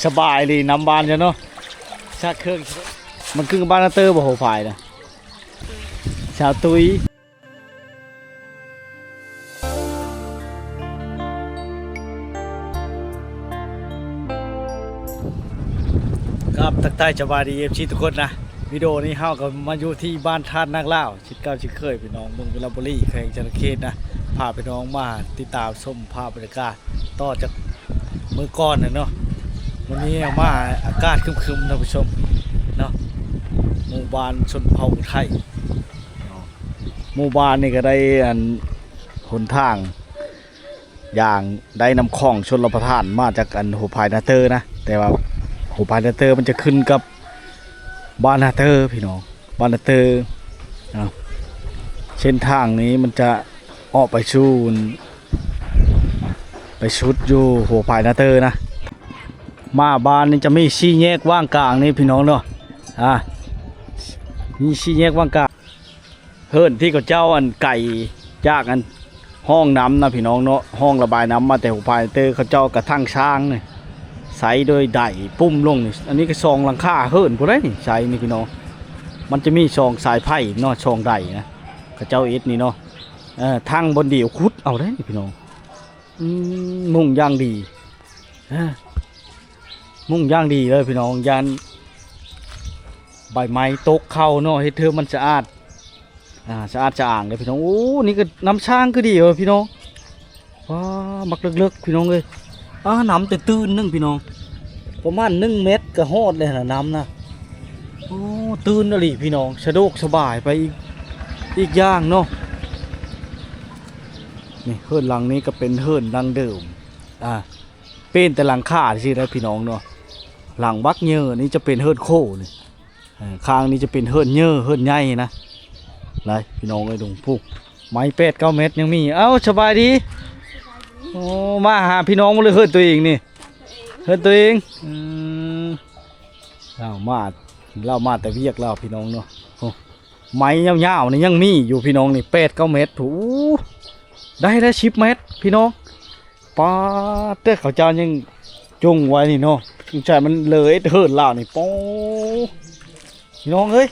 สบายดีน้ำบานจ้ะเนาะชาเครื่องมันคือบ้านนาเตอร์บ่โหฝ่ายนะชาวตุยครับทักทายสบายดีFCทุกคนนะวิดีโอนี้เฮาก็มาอยู่ที่บ้านท่านนักล่าวชิดเก้าชิดเคยพี่น้องเมืองเวลาบุรีแขวงจันทเขตนะพาพี่น้องมาติดตามชมภาพบรรยากาศต่อจากมื้อก่อนเนาะวันนี้มาอากาศครึมๆท่านผู้ชมเนาะหมู่บ้านชนเผ่าไทยหมู่บ้านนี่ก็ได้อันหนทางอย่างได้นำคลองชนรับประทานมาจากอันหัวพายนาเตอร์นะแต่ว่าหัวพายนาเตอร์มันจะขึ้นกับบ้านนาเตอร์พี่น้องบ้านนาเตอร์เส้นทางนี้มันจะออกไปชูนไปชุดอยู่หัวพายนาเตอร์นะมาบ้านนี่จะมีชี้แยกว่างกลางนี่พี่น้องเนาะมีชี้แยกว่างกลางเฮิรนที่เขาเจ้าอันไก่จากอันห้องน้ำนะพี่น้องเนาะห้องระบายน้ำมาแต่หัวพายนาเตอร์เขาเจ้ากระทั่งช้างนี่ใส่โดยไดปุ่มลงนี่อันนี้ก็ซองหลังคาเฮิรนพวกนี้นี่ใส่นี่พี่น้องมันจะมีซองสายไผ่เนาะซองไดนะเขาเจ้าเอ็ดนี่เนาะทางบนเดี่ยวคุดเอาได้นี่พี่น้องมุ่งย่างดีมุ่งย่างดีเลยพี่น้องยันใบไม้ตกเข้าเนาะให้เธอมันสะอาดสะอาดจะอ่างเลยพี่น้องโอ้นี่ก็น้ำช้างก็ดีเลยพี่น้องว้ามักเลิกๆพี่น้องเลยน้ำแต่ตื้นนึงพี่น้องประมาณ1 เมตรก็ฮอดเลยนะน้ำนะโอ้ตื้นอะไรพี่น้องสะดวกสบายไปอีกอย่างเนาะนี่เฮิรนหลังนี้ก็เป็นเฮิรนดังเดิมเป็นแต่หลังคาสินะพี่น้องเนาะหลังบักเยอะนี่จะเป็นเฮิรนโคนี่ข้างนี้จะเป็นเฮิรนเยอะเฮิรนใหญ่นะไรพี่น้องเลยดงพุกไม้8-9 เมตรยังมีสบายดีโอ้มาหาพี่น้องมาเลยเฮิรนตัวเองนี่เฮิรนตัวเองเรามาแต่เวียกเราพี่น้องเนาะไม้ยาวๆนี่ยังมีอยู่พี่น้องนี่8-9 เมตรถูได้10 เมตรพี่น้องป้าเต้เขาเจ้ายังจุงไว้นี่เนาะใช่มันเลยเฮิรนล่านี่ป้พี่น้องเอ้ย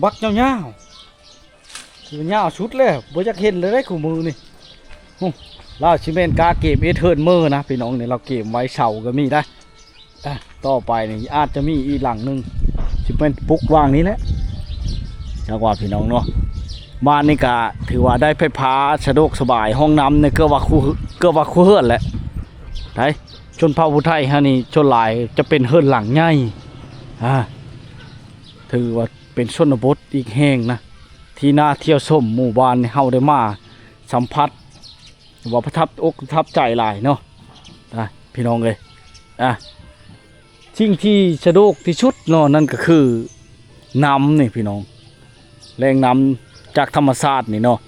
บักยาวๆยาวชุดเลยบ่อยากเห็นเลยได้คู่มือนี่เราชิเมนกาเกมเฮิรนเมอร์นะพี่น้องเนี่ยเราเกมไว้เสาก็มีได้ต่อไปนี่อาจจะมีอีหลังนึงชิเมนปุกวางนี้แหละจังหวะพี่น้องเนาะบ้านนี่กะถือว่าได้ไฟฟ้าสะดวกสบายห้องน้ำเนี่ยก็ว่าคู่เฮิรนแหละไทยชนเผ่าผู้ไทยฮะนี่ชนหลายจะเป็นเฮิรนหลังใหญ่ถือว่าเป็นชนบทอีกแห่งนะที่น่าเที่ยวชมหมู่บ้านเฮาได้มาสัมผัสว่าประทับอกทับใจหลายเนาะพี่น้องเลยสิ่งที่สะดวกที่สุดเนาะนั่นก็คือน้ำนี่พี่น้องแรงน้ำจากธรรมชาตินี่เนาะ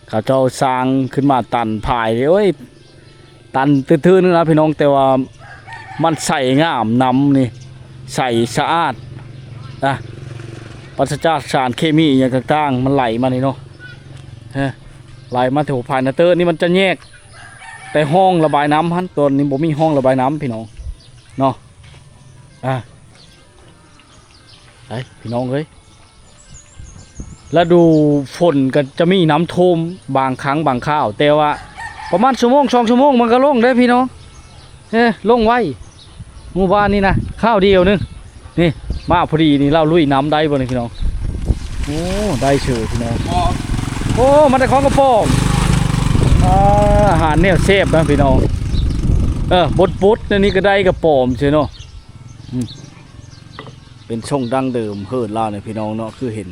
เขาเจ้าสร้างขึ้นมาตันผายเลยตันตื้นๆนึงนะพี่น้องแต่ว่ามันใสงามน้ำนี่ใสสะอาดปราศจากสารเคมีอย่างต่างๆมันไหลมานี่เนาะไหลมาแถวภายในเตอร์นี่มันจะแยกแต่ห้องระบายน้ำฮันตัวนี้บ่มีห้องระบายน้ำพี่น้องเนาะพี่น้องเลยแล้วดูฝนก็จะมีน้ำท่วมบางครั้งบางข้าวแต่ว่าประมาณ2 ชั่วโมงมันก็ลงได้พี่น้องลงไว้หมู่บ้านนี่นะข้าวเดียวนึงนี่มาพอดีนี่เราลุยน้ำได้บ่นี่พี่น้องโอ้ได้เฉยพี่น้องโอ้มันได้ของกระป๋องอาหารเนี่ยเซฟนะพี่น้องบดนี่ก็ได้กระป๋อมใช่เนาะเป็นช่องดั้งเดิมเฮิรนล่าเนี่ยพี่น้องเนาะคือเห็น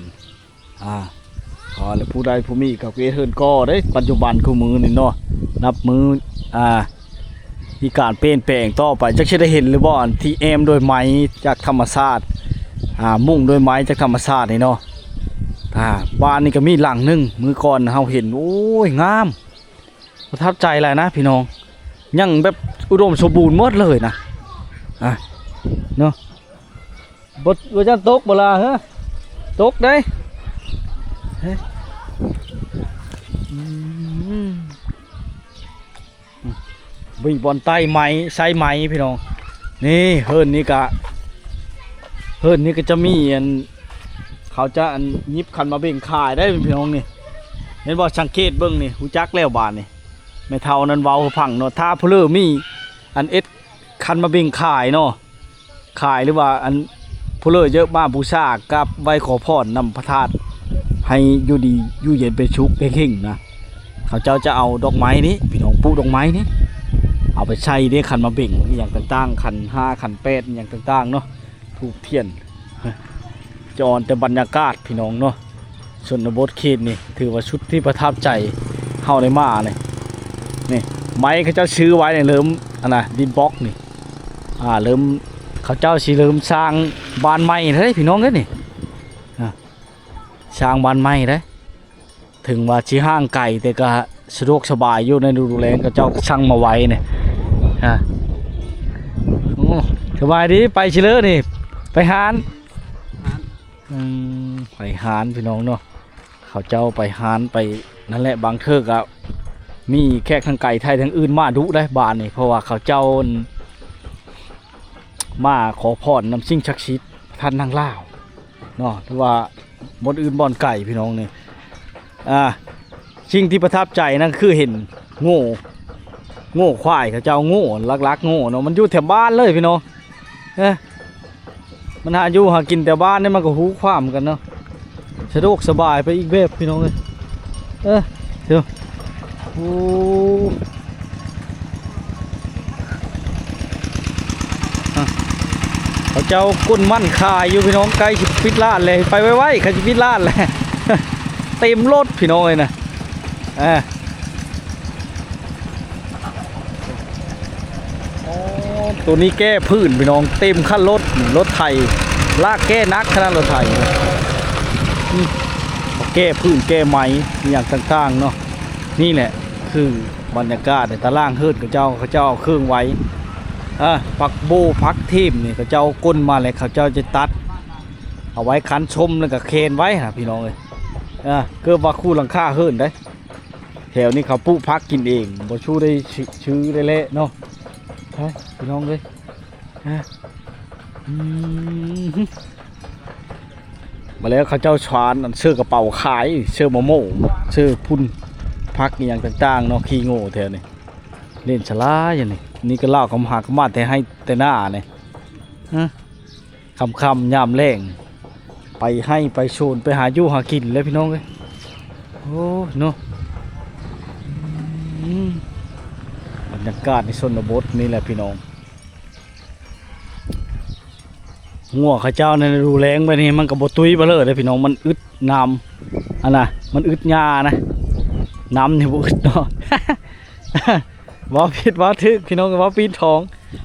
แล้วผู้ใดผู้มีกับเฮิรนก็ได้ปัจจุบันคู่มือนี่เนาะนับมือมีการเปลี่ยนแปลงต่อไปจะได้เห็นหรือบ่ที่แอมโดยไม้จากธรรมชาติมุ่งโดยไม้จากธรรมชาตินี่เนาะบ้านนี่ก็มีหลังนึงมือก่อนเราเห็นโอ้ยงามประทับใจเลยนะพี่น้องยังแบบอุดมสมบูรณ์หมดเลยนะเนาะบดจันตกบ่ล่ะฮะตกได้วิ่งบอลใต้ไม้ใช้ไม้พี่น้อง นี่เฮิรนนี่ก็จะมีอันเขาจะอันยิบคันมาเบ่งขายได้พี่น้องนี่เห็นบ่สังเกตเบิ่งนี่ฮู้จักแล้วบาดนี่ไม่เท่านั้นเว้าพังเนาะถ้าผู้เลอมีอันเอ็ดคันมาเบ่งขายเนาะขายหรือว่าอันผู้เลอเยอะมากบูชากับไว้ขอพรนำพระธาตุให้อยู่ดีอยู่เย็นเป็นชุกเข่งๆนะเขาเจ้าจะเอาดอกไม้นี้พี่น้องปลูกดอกไม้นี้เอาไปใช้ได้คันมาเบ่งอย่างต่างๆคัน5คัน8อย่างต่างๆเนาะถูกเทียนจอนแต่บรรยากาศพี่น้องเนาะชนบทเขตนี่ถือว่าชุดที่ประทับใจเฮาได้มาเลยนี่ไม้เขาเจ้าซื้อไว้เนี่ยเริ่มอันน่ะดินบล็อกนี่เริ่มเขาเจ้าสิเริ่มสร้างบ้านใหม่เด้พี่น้องเด้นี่สร้างบ้านใหม่เด้ถึงว่าสิห่างไกลแต่ก็สะดวกสบายอยู่ในฤดูแล้งเขาเจ้าสร้างมาไว้เนี่ยโอ้สบายดีไปสิเลอนี่ไปหานไปหานพี่น้องเนาะเขาเจ้าไปหานไปนั่นแหละบางเทือกอะมีแขกทางไก่ไทยทางอื่นมาดุได้บานนี่เพราะว่าเขาเจ้ามาขอพรนำสิ่งศักดิ์สิทธิ์ท่านนางล่าวเนาะหรือว่าบนอื่นบ่อนไก่พี่น้องนี่สิ่งที่ประทับใจนั่นคือเห็นโง่ควายเขาเจ้าโง่ลักโง่เนาะมันอยู่แถวบ้านเลยพี่น้องมันหาอยู่หากินแต่บ้านนี่มันก็หูความกันเนาะสะดวกสบายไปอีกแบบพี่น้องเลยเดี๋ยวโอ้เขาเจ้ากุ้นมั่นคายอยู่พี่น้องใกล้จะปิดร้านเลยไปไว้เขาจะปิดร้านเลยเต็มรถพี่น้องเลยนะตัวนี้แก้พื้นพี่น้องเต็มขั้นรถไทยลากแก้นักขนาดรถไทยแก้พื้นแก้ไม้อย่างต่างๆเนาะนี่แหละคือบรรยากาศในตารางเฮิร์ดเขาเจ้าเอาเครื่องไว้ปักโบพักทีมนี่เขาเจ้าก้นมาเลยเขาเจ้าจะตัดเอาไว้คันชมแล้วก็เคนไว้นะพี่น้องเลยเกือบว่าคู่หลังคาเฮิร์ดได้แถวนี้เขาปลูกพักกินเองบ่ชูได้ชื้อได้เละเนาะพี่น้องเลยมาแล้วเขาเจ้าชานเสื้อกระเป๋าขายเสื้อโมโม่เสื้อพุ่นพักอย่างต่างๆเนาะขี้โง่แถวนี้เล่นฉลาอย่างนี้นี่ก็เล่าคำหากมาแต่ให้แต่หน้าเนี่ยคำยามแรงไปให้ไปโซนไปหาอยู่หากินเลยพี่น้องเลยโอ้เนาะบรรยากาศในชนบทนี่แหละพี่น้องงัวข้าเจ้าในฤดูแล้งไปนี่มันกับบตุ้ยไปเลยพี่น้องมันอึดน้ำมันอึดหญ้านะน้ำนี่บุอึดเนาะว่าพิษว่าทึกพี่น้องว่าปีนทอง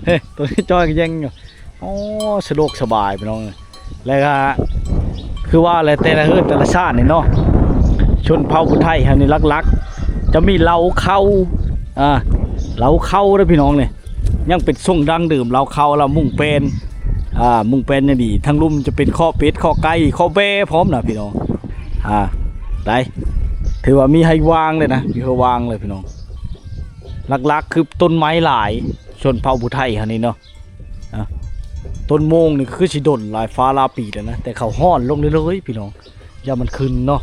เฮ้ยตัวนี้จอยก็ยังอยู่สะดวกสบายพี่น้องแล้วก็คือว่าอะไรแต่ละเฮือแต่ละชาตินี่เนาะชนเผ่าคนไทยนี่ลักๆจะมีเหล้าเข้าด้วยพี่น้องเนี่ยยังเป็นส่งดังดื่มเหล้าเข้าเรามุ่งเป็นนี่ดีทั้งลุ่มจะเป็นข้อเป็ดข้อไก่ข้อเบ้พร้อมนะพี่น้องได้ถือว่ามีให้วางเลยนะมีให้วางเลยพี่น้องลักๆคือต้นไม้หลายชนเผ่าผู้ไทยฮะนี่เนาะต้นโมงนี่คือสิดนลายฟ้าลาปีแล้วนะแต่เขาห่อนลงเลยพี่น้องอย่ามันขึ้นเนาะ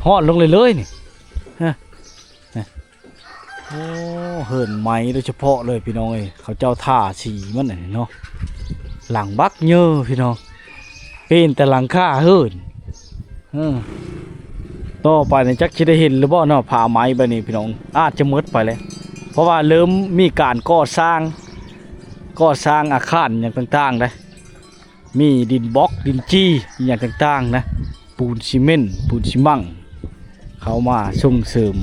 ห่อนลงเลยนี่โอ้เหินไม้โดยเฉพาะเลยพี่น้องเอ้ยเขาเจ้าท่าสีมันเนาะหลังบักเยอะพี่น้องเป็นแต่หลังค่าเหินต่อไปเนี่ยจักจะได้เห็นหรือเปล่าเนาะผ่าไม้ไปนี่พี่น้องอาจจะมืดไปเลยเพราะว่าเริ่มมีการก่อสร้างอาคารอย่างต่างๆนะมีดินบล็อกดินจี้อย่างต่างๆนะปูนซีเมนต์ปูนซีมังเขามาส่งเสริม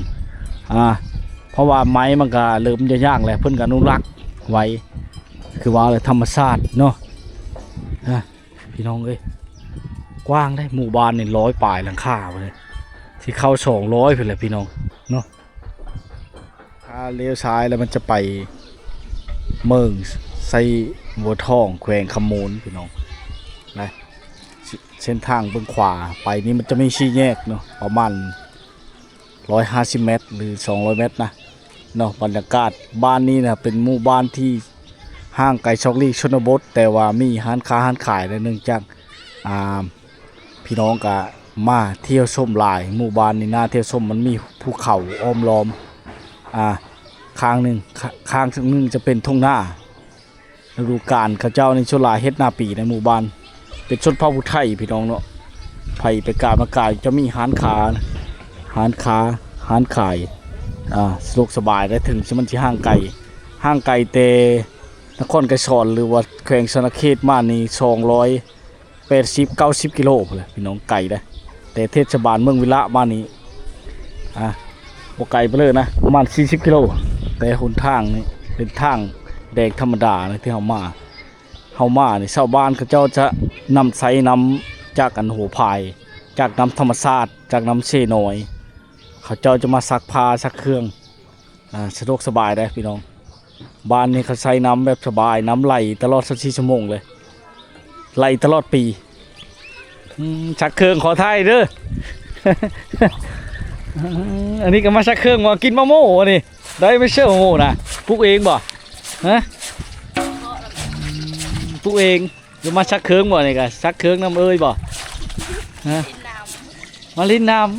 เพราะว่าไม้มันก็เริ่มจะยากแล้วเพิ่นก็อนุรักษ์ไว้คือว่าเลยธรรมชาติเนาะพี่น้องเอ้ยกว้างได้หมู่บ้านนี่100 ปลายหลังคาเลยที่เข้า200เพื่อนเลยพี่น้องเนาะถ้าเลี้ยวซ้ายแล้วมันจะไปเมืองไซบัวทองแขวงคำมูลพี่น้องนะเส้นทางเบื้องขวาไปนี่มันจะไม่ชี้แยกเนาะประมาณ150 เมตรหรือ200 เมตรนะเนาะบรรยากาศบ้านนี้นะเป็นหมู่บ้านที่ ห้างไก่ชอกลีชนบทแต่ว่ามีร้านค้าร้านขายและเนื่องจากอ่าพี่น้องก็มาเที่ยวชมหลายหมู่บ้านนี่น่าเที่ยวชมมันมีภูเขาอ้อมล้อมข้างหนึ่งข้างหนึงจะเป็นทุ่งนาฤดูกาลเขาเจ้าในชนหลายเฮ็ดนาปีในหมู่บ้านเป็นชนเผ่าผู้ไทยพี่น้องเนาะไผไปกาบมากายจะมีร้านค้าร้านค้าร้านขายสะดวกสบายได้ถึงมันสิห้างไก่เตนครไกรสอนหรือว่าแขวงชนเขตมานี่280-90กิโลเลยพี่น้องไก่ได้แต่เทศบาลเมืองวิระมานี่บ่ไกลไปเลยนะประมาณ40กิโลแต่หนทางนี่เป็นทางแดงธรรมดาเลยที่เฮามานี่ชาวบ้านเขาเจ้าจะนำไสน้ำจากอันหัวพายจากน้ำธรรมชาติจากน้ำเชน้อยเขาเจ้าจะมาซักผ้าซักเครื่องสะดวกสบายได้พี่น้องบ้านนี้เขาใช้น้ำแบบสบายน้ำไหลตลอด24ชั่วโมงเลยไหลตลอดปีซักเครื่องขอไทยเด้อ อันนี้ก็มาซักเครื่องมากินมะม่วงนี่ได้ไม่เชื่อมะม่วงนะปลูกเองบ่ฮะปลูกเองหรือมาซักเครื่องบ่นี่ก็ซักเครื่องน้ำเอ้ยบ่ฮะมาลิ้นน้ำ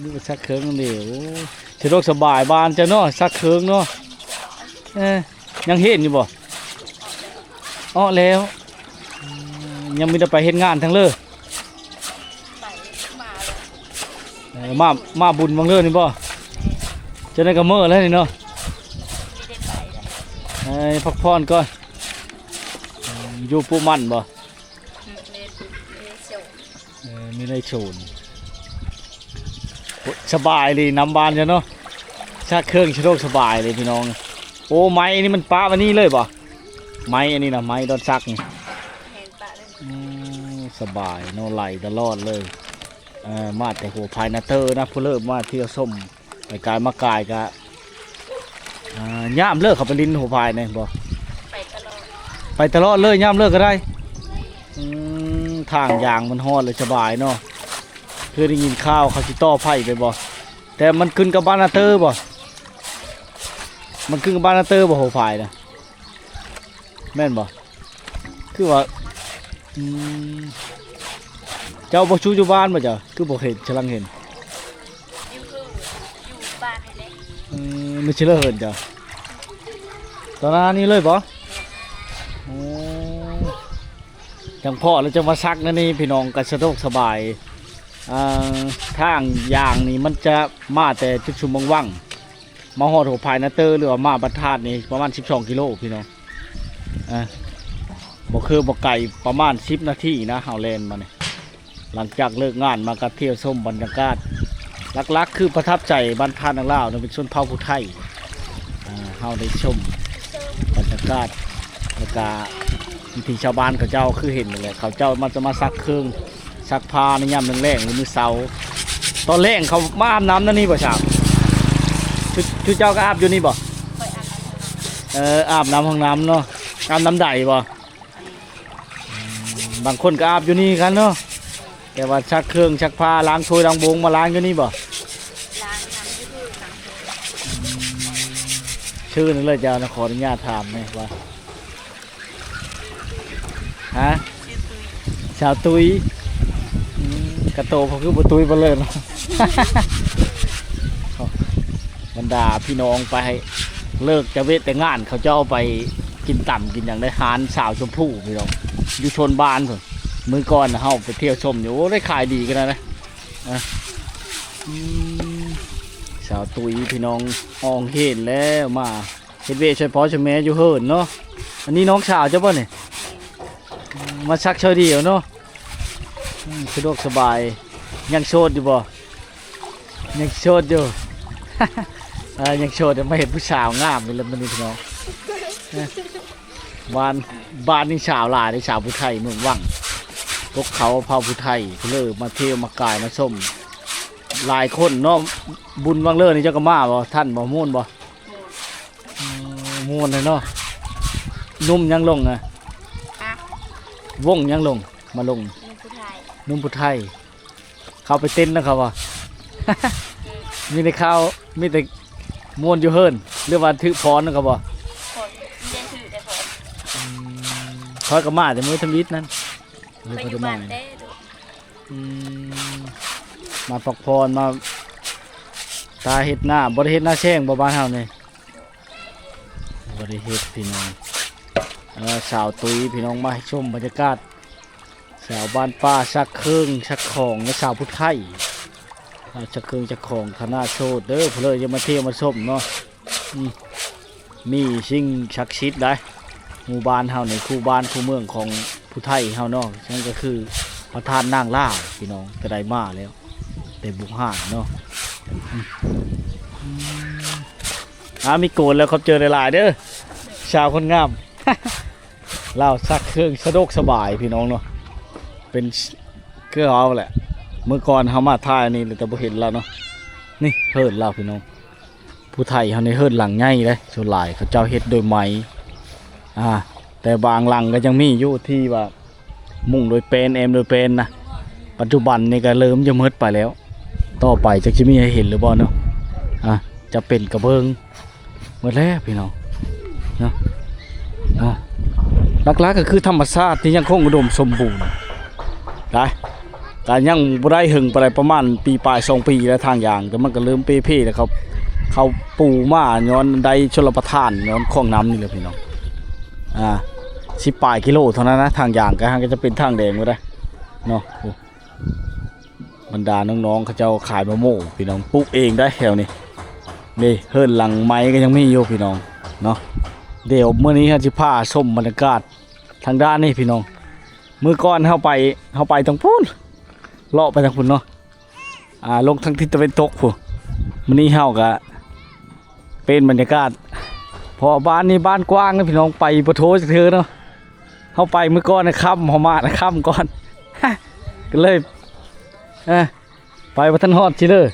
นี่ก็ซักเครื่องนี่โอ้สะดวกสบายบ้านจะเนาะซักเครื่องเนาะยังเห็นอยู่บ่อ้อแล้วยังมีแต่ไปเฮ็ดงานทั้งเลยมาบุญบางเรื่องนี่บ่จะได้กระเมื่อแล้วนี่เนาะพักผ่อนก่อนอยู่ปูมันบ่มีไรโฉนสบายเลยน้ำบานจ้ะเนาะชักเครื่องชโลกสบายเลยพี่น้องโอ้ไม้นี่มันป้าวันนี้เลยบ่ไม้อันนี้นะไม้ดอนซักนี่สบายโนไหลตลอดเลยมาแต่หัวภายนาเตอร์นะผู้เริ่มมาเที่ยวส้มไปกายมากายกะย่ามเลิกเขาไปลิ้นหัวภายเนี่ยบ่ไปตลอดเลยย่ามเลิกก็ได้ทางยางมันฮอดเลยสบายเนาะเพื่อได้ยินข้าวเขาสิต่อไผ่ไปบ่แต่มันขึ้นกับบ้านนาเตอร์บ่มันขึ้นกับบ้านนาเตอร์บ่หัวภายนะแม่นบ่คือว่าเจ้าบ่ชูอยู่บ้านบ่จ้ะคือบ่เห็นฉลังเห็นอยู่บ้านนี่ไม่ใช่เลยเห็นจ้ะตอนนั้นนี่เลยบ่โอ้จังพ่อแล้วจะมาซักนั่นนี่พี่น้องก็สะดวกสบายทางยางนี่มันจะมาแต่จุดชุมว่างๆมาฮอดหัวภายนาเตอร์หรือว่ามาบัดธาตุนี่ประมาณ12กิโลพี่น้องบ่คือบ่ไกลประมาณ10นาทีนะเฮาแล่นมานี่หลังจากเลิกงานมาก็เที่ยวชมบรรยากาศลักๆคือประทับใจบ้านท่านางลาวเป็นชนเผ่าผู้ไทยเฮาได้ชมบรรยากาศแล้วก็วิถีชาวบ้านเขาเจ้าคือเห็นเลยเขาเจ้ามันจะมาซักเครื่องซักผ้าในยามแรงๆหรือมื้อเช้าตอนแรงเขามาอาบน้ำนั่นนี่บ่ชาวชุดเจ้าก็อาบอยู่นี่บ่อาบน้ำห้องน้ำเนาะอาบน้ำใดบ่บางคนก็อาบอยู่นี่กันเนาะแต่ว่าชักเครื่องชักผ้าล้างถ้วยล้างบงมาล้างอยู่นี่บ่ล้างน้ำที่ชื่อนั่นเลยจ้าขออนุญาตถามหน่อยว่าฮะชาวตุยกระโตเขาคือบุตุยไปเลยเนาะบรรดาพี่น้องไปเลิกจะเวทแต่งานเขาจะเอาไปกินต่ำกินอย่างได้หานสาวชมพู่พี่น้องอยู่ชนบ้านผมมื้อก่อนเฮาไปเที่ยวชมอยู่ได้ขายดีกันนะสาวตุยพี่น้องอองเห็นแล้วมาเฮ็ดเวช่วยพ่อช่วยแม่อยู่เฮิรนเนาะอันนี้น้องสาวเจ้าป่ะเนี่ยมาชักเชยเดียวเนาะสะดวกสบายยังโสดอยู่บ่ยังโสดอยู่ ยังโสดไม่เห็นผู้สาวงามเลยมันนี่พี่น้องบ้านนี่สาวหลายนี่สาวผู้ไทยเมืองว่างพวกเขาเผ่าผู้ไทยเลยมาเที่ยวมากายมาชมหลายคนเนาะบุญวังเลิศนี่เจ้าก็มาบ่ท่านบ่ม่วนบ่ม่วนเลยเนาะนุ่มยังลงนะวงยังลงมาลงนุ่มผู้ไทยเข้าไปเต้นนะครับว่า มีในข้าวมีแต่ม่วนอยู่เฮิรนเรื่องวันถือพรนะครับบ่ คอยก็มาแต่มื้อทำอิฐนั่นเล ไป ย อ บ่ ยู่ ได้ บ้า มา นได้ดู อืมมาพักผ่อนมาตาเฮ็ดหน้าบ่ได้เฮ็ดหน้าแช่งบ่บ้านเฮานี่บ่ได้เฮ็ดพี่น้องสาวตุ้ยพี่น้องมาให้ชมบรรยากาศสาวบ้านป้าชักเครื่องชักของและสาวผู้ไทยชักเครื่องชักของคณะโชดเด้อเพนเลยจะมาเที่ยวมาชมเนาะมีสิ่งศักดิ์สิทธิ์ได้หมู่บ้านเฮาในคู่บ้านคู่เมืองของผู้ไทยเฮาเนาะนั่นก็คือพระธาตุนางล่าพี่น้องก็ได้มาแล้วแต่บุกห่านเนาะมีโกนแล้วเขาเจอหลายๆเด้อชาวคนงาม เล่าซักเครื่องสะดวกสบายพี่น้องเนาะเป็นเครื่องเอาแหละเมื่อก่อนเขามาท่ายนี่แต่บ่เห็นแล้วเนาะนี่เฮิรนเราพี่น้องผู้ไทยเขาในเฮิรนหลังใหญ่เลยส่วนหลายเขาเจ้าเฮ็ดโดยไม้แต่บางหลังก็ยังมีอยู่ที่ว่ามุ่งโดยเป็นเอ็มโดยเป็นนะปัจจุบันนี่ก็เริ่มจะมืดไปแล้วต่อไปจะมีให้เห็นหรือบ่เนาะจะเป็นกระเบื้องหมดแล้วพี่น้องเนาะหลักๆก็คือธรรมชาติที่ยังคงอุดมสมบูรณ์ได้แต่ยังบ่ได้หึงไปประมาณปีปลาย2 ปีแล้วทางอย่างแต่มันก็เริ่มเพ่ๆแล้วครับเขาปูมาย้อนใดชลประทานย้อนคลองน้ำนี่แหละพี่น้อง10 ปลายกิโลเท่านั้นนะทางอย่างก็จะเป็นทางแดงก็ได้เนาะบรรดาน้องๆเขาเจ้าขายมะม่วงพี่น้องปลูกเองได้แถวนี้นี่เฮิรนหลังไม้ก็ยังมีอยู่พี่น้องเนาะเดี๋ยวเมื่อนี้จะพาชมบรรยากาศทางด้านนี้พี่น้องมือก่อนเข้าไปตรงพุ่นเลาะไปทางพุ่นเนาะลงทางทิศตะวันตกพุ่นมื่อนี้เข้าก็เป็นบรรยากาศพอบ้านนี้บ้านกว้างนะพี่น้องไปปะโถจากเธอเนาะเข้าไปมือก่อนนะค่ำเขามานะค่ำก่อน ก็เลยไปวัฒนฮอดชิเลย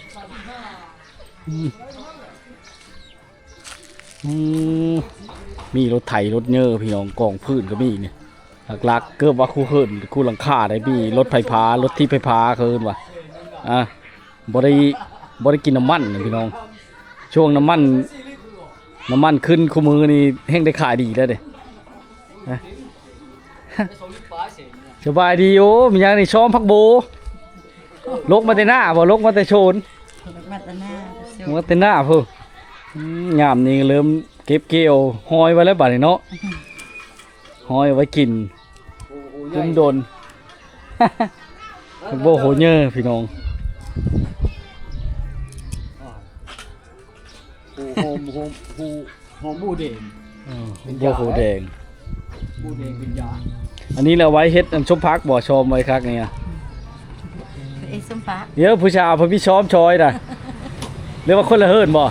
มีรถไถรถเนอพี่น้องกองพื้นก็มีเนี่ยหลักๆเกือบว่าคู่เฮิรนคู่หลังคาได้มีรถไฟฟ้ารถที่ไฟฟ้าเคินว่ะบ่ได้กินน้ำมันพี่น้องช่วงน้ำมันขึ้นคู่มือนี่แห้งได้ขายดีแล้วเด้สบายดีโอ้มีอย่างนี่ช้อมพักโบลกมาแต่หน้าบ่ลกมาแต่โชนมาแต่หน้าเพิ่นยามนี่เริ่มเก็บเกี่ยวห้อยไว้แล้วบัดนี้เนาะห้อยไว้กินยุ่มโดน โบโหเยอะพี่น้องหอมบูแดงโบโหแดงบูแดงเป็นยาอันนี้เราไว้เฮ็ดชมพักบ่อชมไว้คักเนี่ยไอ้ส้มฟ้าเดี๋ยวผู้ชายพอพี่ช้อมชอยน่ะเรียกว่าคนละเฮิรนบ่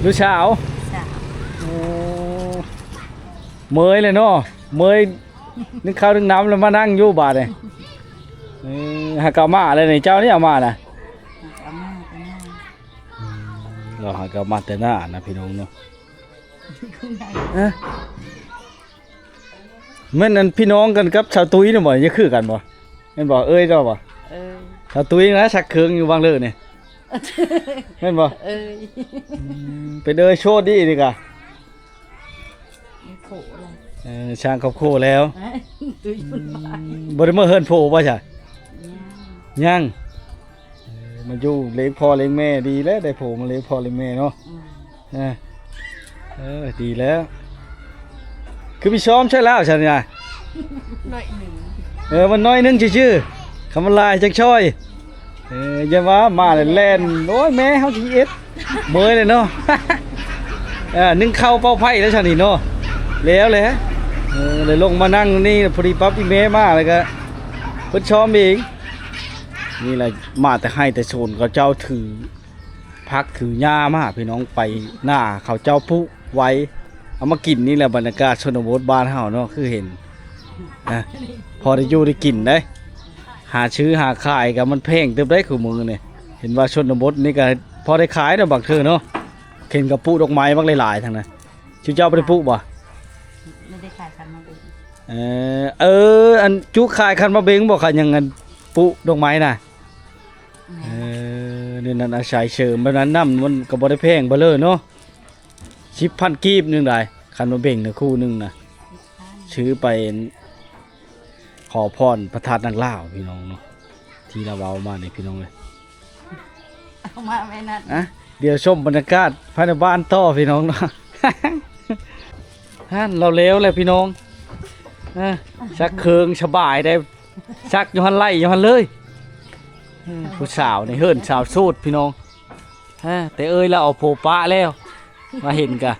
ลูกสาวเมยเลยเนาะเมยนึกข้าวนึกน้ำแล้วมานั่งอยู่บาดเลยหากามาอะไรในเจ้านี่เอามาน่ะเราหากามาแต่หน้านะพี่น้องเนาะแม่นอันพี่น้องกันกับชาวตุ้ยนี่บ่จะคือกันบ่แม่นบ่เอ้ยเจ้าบ่ชาวตุ้ยนะชักเครื่องอยู่บางเลิศนี่แม่นบ่ไปเดินโชว์ดินี่กะช่างกับโคแล้วบริเมื่อเฮิรนโผล่ป่ะจ้ะยังมันอยู่เลี้ยงพ่อเลี้ยงแม่ดีแล้วได้โผล่มาเลี้ยงพ่อเลี้ยงแม่เนาะดีแล้วคือพี่ซ้อมใช่แล้วใช่ไหมน้อยหนึ่งมันน้อยนึงชื่อคำลายจักช่อยยังว่ามาเล่นโอ้ยแม่เขาทีเอสเมยเลยเนาะนึ่งเข้าเป้าไพ่แล้วชานี่เนาะแล้วเลยเลยลงมานั่งนี่พอดีปั๊บอีเมย์มาเลยก็เพิ่นชอมเองนี่แหละมาแต่ให้แต่โซนเขาเจ้าถือพักถือหญ้ามาพี่น้องไปหน้าเขาเจ้าผู้ไว้เอามากินนี่แหละบรรยากาศชนบทบ้านเฮาเนาะคือเห็นพอได้อยู่ได้กินได้หาซื้อหาขายกับมันแพงเติบได้คือมือเนี่ยเห็นว่าชนบทนี่ก็พอได้ขายเนาะบักเธอเนาะเข็นกับปุดอกไม้บักหลายๆทางนั้นชื่อเจ้าไปปุบ่ไม่ได้ขายคันมาเบงอันจุขายคันมาเบงบอกขายยังเงินปุดอกไม้น่ะนี่นั่นอาศัยเสริมแบบนั้นน้ำมันก็บ่ได้แพงบ่เลยเนาะ10,000 กีบนึงได้คันมาเบงน่ะคู่นึงน่ะ ซื้อไปขอพรพระธาตุนางล่าวพี่น้องเนาะที่เราเอามาในพี่น้องเลย เอามาไม่นั่น อ่ะเดี๋ยวชมบรรยากาศภายในบ้านต่อพี่น้องเนาะ ฮั่นเราเลี้ยวเลยพี่น้องชักเคืองสบายได้ชักอยู่หันไล่อยู่หันเลยผู้สาวนี่เฮิรนสาวสูดพี่น้องแต่เอ้ยเราเอาโผปะแล้วมาเห็นกะ